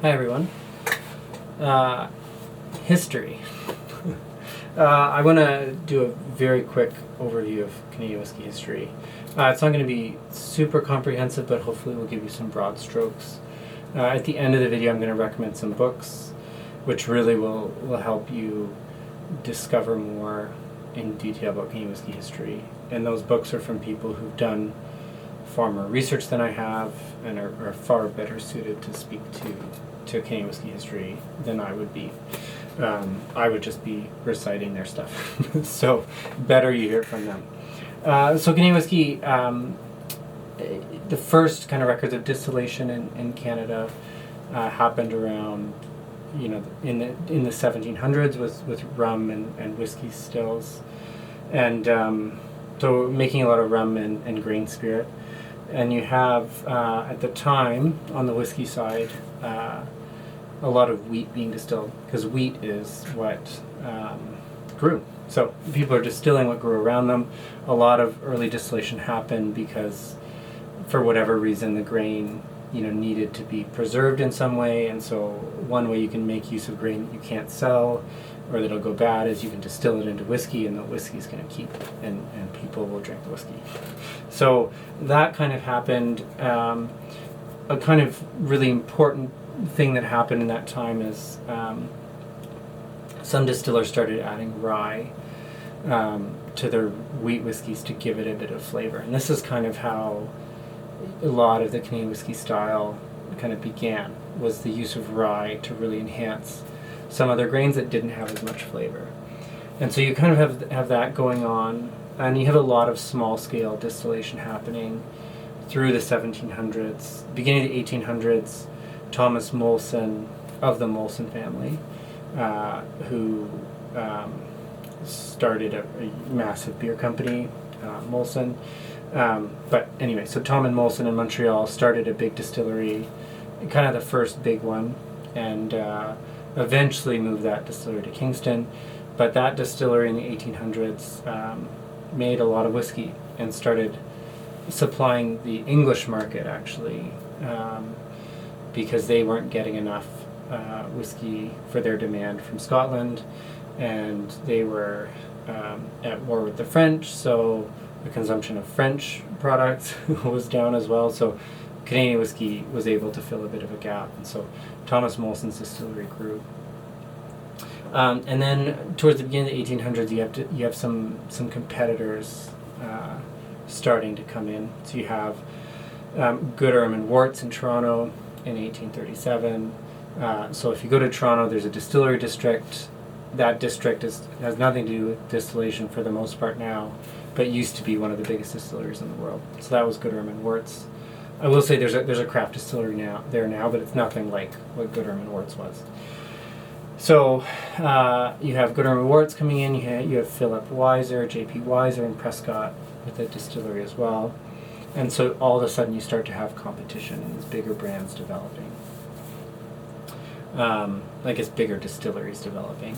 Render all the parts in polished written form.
Hi everyone. History. I want to do a very quick overview of Canadian whisky history. It's not going to be super comprehensive, but hopefully we'll give you some broad strokes. At the end of the video, I'm going to recommend some books, which really will help you discover more in detail about Canadian whisky history. And those books are from people who've done far more research than I have and are far better suited to speak to Canadian whisky history than I would be. I would just be reciting their stuff. So better you hear from them. So Canadian whisky, the first kind of records of distillation in Canada happened around, in the 1700s with rum and whiskey stills, and so making a lot of rum and grain spirit. And you have, at the time, on the whiskey side, a lot of wheat being distilled, because wheat is what grew. So people are distilling what grew around them. A lot of early distillation happened because, for whatever reason, the grain needed to be preserved in some way, and so one way you can make use of grain that you can't sell or that'll go bad is you can distill it into whiskey, and the whiskey's going to keep, and people will drink the whiskey. So that kind of happened. A kind of really important thing that happened in that time is some distillers started adding rye to their wheat whiskeys to give it a bit of flavor, and this is kind of how a lot of the Canadian whisky style kind of began, was the use of rye to really enhance some other grains that didn't have as much flavor. And so you kind of have that going on, and you have a lot of small scale distillation happening through the 1700s, beginning of the 1800s. Thomas Molson of the Molson family, who started a massive beer company, Molson. But anyway, so Tom and Molson in Montreal started a big distillery, kind of the first big one, and eventually moved that distillery to Kingston. But that distillery in the 1800s made a lot of whiskey and started supplying the English market, actually, because they weren't getting enough whiskey for their demand from Scotland, and they were at war with the French, so the consumption of French products was down as well. So Canadian whisky was able to fill a bit of a gap, and so Thomas Molson's distillery grew. And then towards the beginning of the 1800s, you have some competitors starting to come in. So you have Gooderham and Warts in Toronto in 1837. So if you go to Toronto, there's a distillery district. That district has nothing to do with distillation for the most part now, but used to be one of the biggest distilleries in the world. So that was Gooderham and Warts. I will say there's a craft distillery now, but it's nothing like what Gooderham and Warts was. So you have Gooderham and Warts coming in. You have Philip Weiser, J.P. Weiser, and Prescott with a distillery as well. And so all of a sudden you start to have competition and these bigger brands developing. I guess bigger distilleries developing.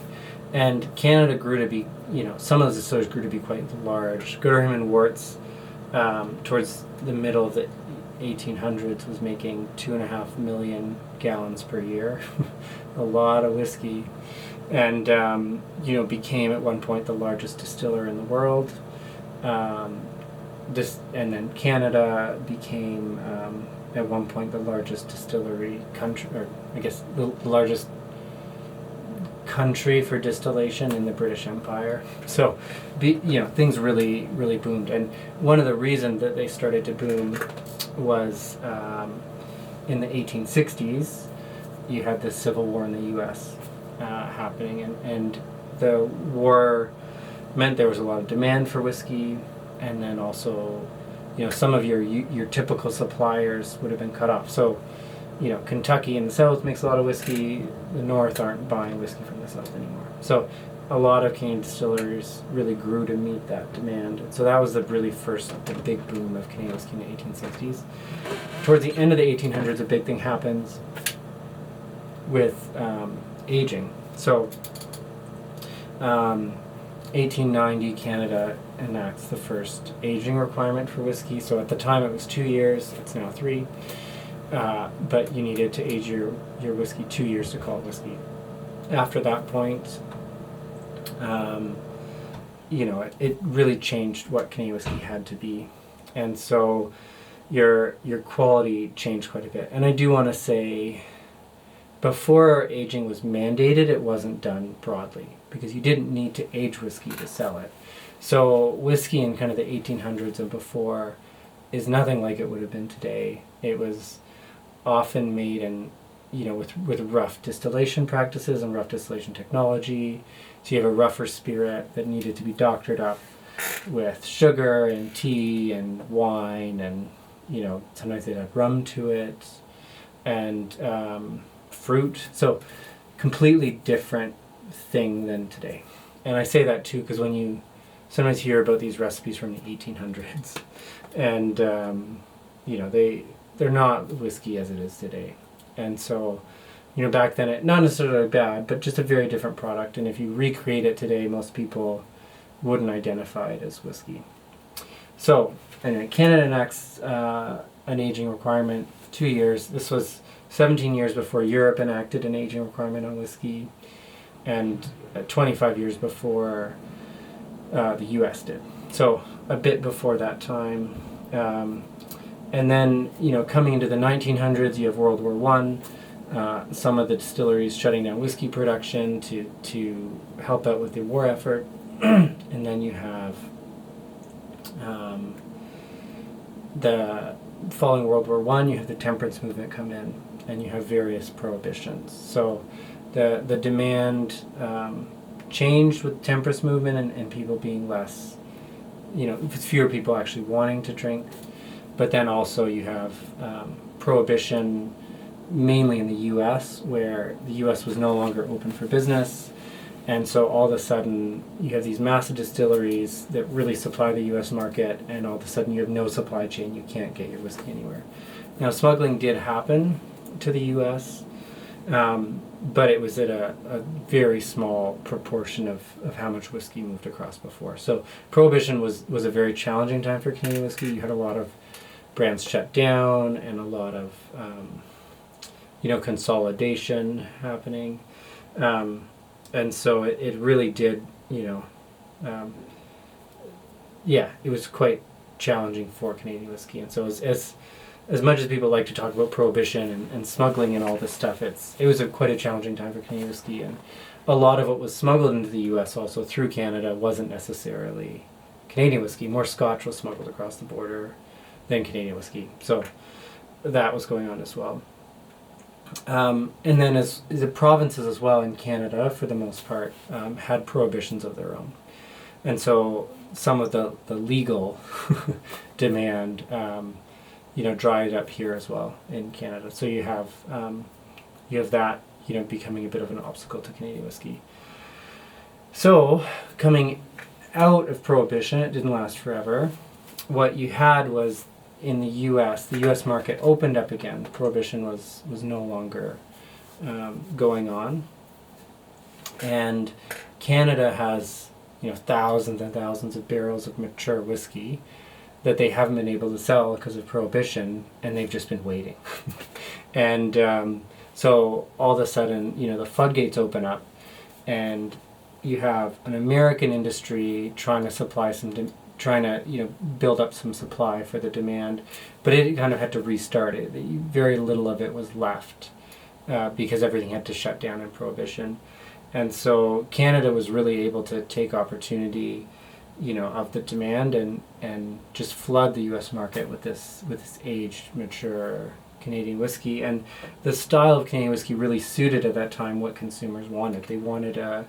And Canada grew to be, some of those distilleries grew to be quite large. Gooderham and Warts, towards the middle of the 1800s, was making 2.5 million gallons per year. A lot of whiskey. And, became at one point the largest distiller in the world. And then Canada became, at one point, the largest distillery country, or I guess the largest country for distillation in the British Empire. So, things really, really boomed. And one of the reasons that they started to boom was in the 1860s, you had the Civil War in the U.S. Happening, and the war meant there was a lot of demand for whiskey, and then also, some of your typical suppliers would have been cut off. So, Kentucky in the South makes a lot of whiskey. The North aren't buying whiskey from the South anymore. So a lot of Canadian distilleries really grew to meet that demand. So that was the big boom of Canadian whiskey in the 1860s. Towards the end of the 1800s, a big thing happens with aging. So 1890, Canada enacts the first aging requirement for whiskey. So at the time it was 2 years, it's now 3. but you needed to age your whiskey 2 years to call it whiskey. After that point, it really changed what Canadian whiskey had to be, and so your quality changed quite a bit. And I do want to say, before aging was mandated, it wasn't done broadly because you didn't need to age whiskey to sell it. So whiskey in kind of the 1800s and before is nothing like it would have been today. It was often made in, with rough distillation practices and rough distillation technology. So you have a rougher spirit that needed to be doctored up with sugar and tea and wine, and sometimes they'd have rum to it, and fruit. So completely different thing than today. And I say that too because when you sometimes hear about these recipes from the 1800s, and they're not whiskey as it is today. And so back then, it not necessarily bad, but just a very different product. And if you recreate it today, most people wouldn't identify it as whiskey. So anyway, Canada enacts an aging requirement 2 years. This was 17 years before Europe enacted an aging requirement on whiskey, and 25 years before the U.S. did. So a bit before that time. And then, coming into the 1900s, you have World War One. Some of the distilleries shutting down whiskey production to help out with the war effort. And then you have the following World War One, you have the temperance movement come in, and you have various prohibitions. So the demand changed with the temperance movement and people being less, fewer people actually wanting to drink. But then also you have prohibition mainly in the U.S., where the U.S. was no longer open for business. And so all of a sudden you have these massive distilleries that really supply the U.S. market, and all of a sudden you have no supply chain. You can't get your whiskey anywhere. Now, smuggling did happen to the U.S., but it was at a very small proportion of how much whiskey moved across before. So Prohibition was a very challenging time for Canadian whiskey. You had a lot of brands shut down and a lot of consolidation happening, and so it really did it was quite challenging for Canadian whiskey. And so as much as people like to talk about Prohibition and smuggling and all this stuff, it was quite a challenging time for Canadian whiskey, and a lot of what was smuggled into the U.S. also through Canada wasn't necessarily Canadian whiskey. More Scotch was smuggled across the border than Canadian whiskey. So that was going on as well. And then as the provinces as well in Canada, for the most part, had prohibitions of their own. And so some of the legal demand, dried up here as well in Canada. So you have that, becoming a bit of an obstacle to Canadian whiskey. So coming out of Prohibition, it didn't last forever. What you had was, in the U.S. market opened up again. Prohibition was no longer going on, and Canada has thousands and thousands of barrels of mature whiskey that they haven't been able to sell because of Prohibition, and they've just been waiting. And so all of a sudden, the floodgates open up, and you have an American industry trying to supply trying to build up some supply for the demand, but it kind of had to restart it. Very little of it was left because everything had to shut down in Prohibition. And so Canada was really able to take opportunity of the demand and just flood the U.S. market with this aged, mature Canadian whiskey. And the style of Canadian whiskey really suited at that time what consumers wanted. They wanted a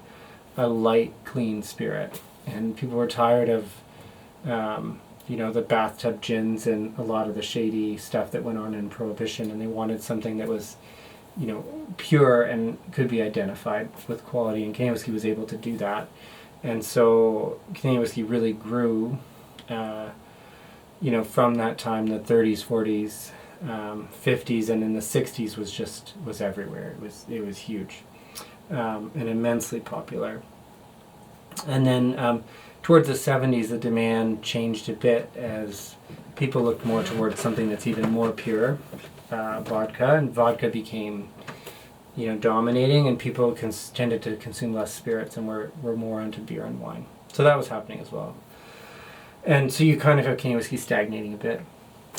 light, clean spirit, and people were tired of the bathtub gins and a lot of the shady stuff that went on in Prohibition, and they wanted something that was, pure and could be identified with quality, and Canadian whiskey was able to do that. And so Canadian whiskey really grew, from that time, the 30s, 40s, 50s, and in the 60s was everywhere. It was huge, and immensely popular. And then towards the 70s, the demand changed a bit as people looked more towards something that's even more pure. vodka, and vodka became, dominating, and people tended to consume less spirits and were more into beer and wine. So that was happening as well. And so you kind of have Canadian whiskey stagnating a bit.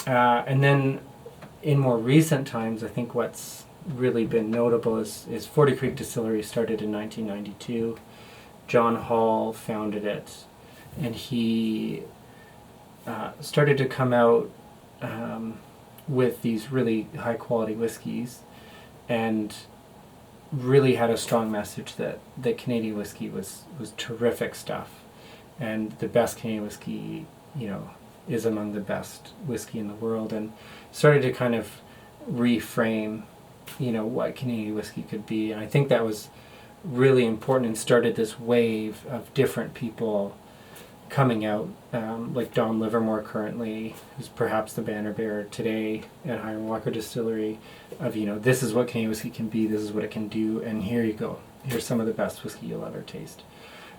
And then in more recent times, I think what's really been notable is 40 Creek Distillery started in 1992. John Hall founded it, and he started to come out with these really high quality whiskeys, and really had a strong message that Canadian whiskey was terrific stuff, and the best Canadian whiskey, is among the best whiskey in the world, and started to kind of reframe, what Canadian whiskey could be. And I think that was really important and started this wave of different people coming out, like Don Livermore currently, who's perhaps the banner bearer today at Hiram Walker Distillery, of, this is what Canadian whiskey can be, this is what it can do, and here you go. Here's some of the best whiskey you'll ever taste.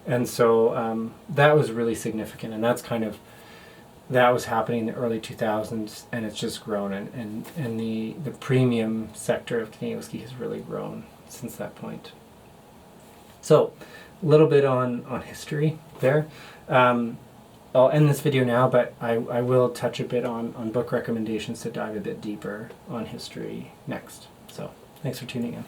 And so that was really significant, and that was happening in the early 2000s, and it's just grown, and the premium sector of Canadian whiskey has really grown since that point. So, a little bit on history there. I'll end this video now, but I will touch a bit on book recommendations to dive a bit deeper on history next. So, thanks for tuning in.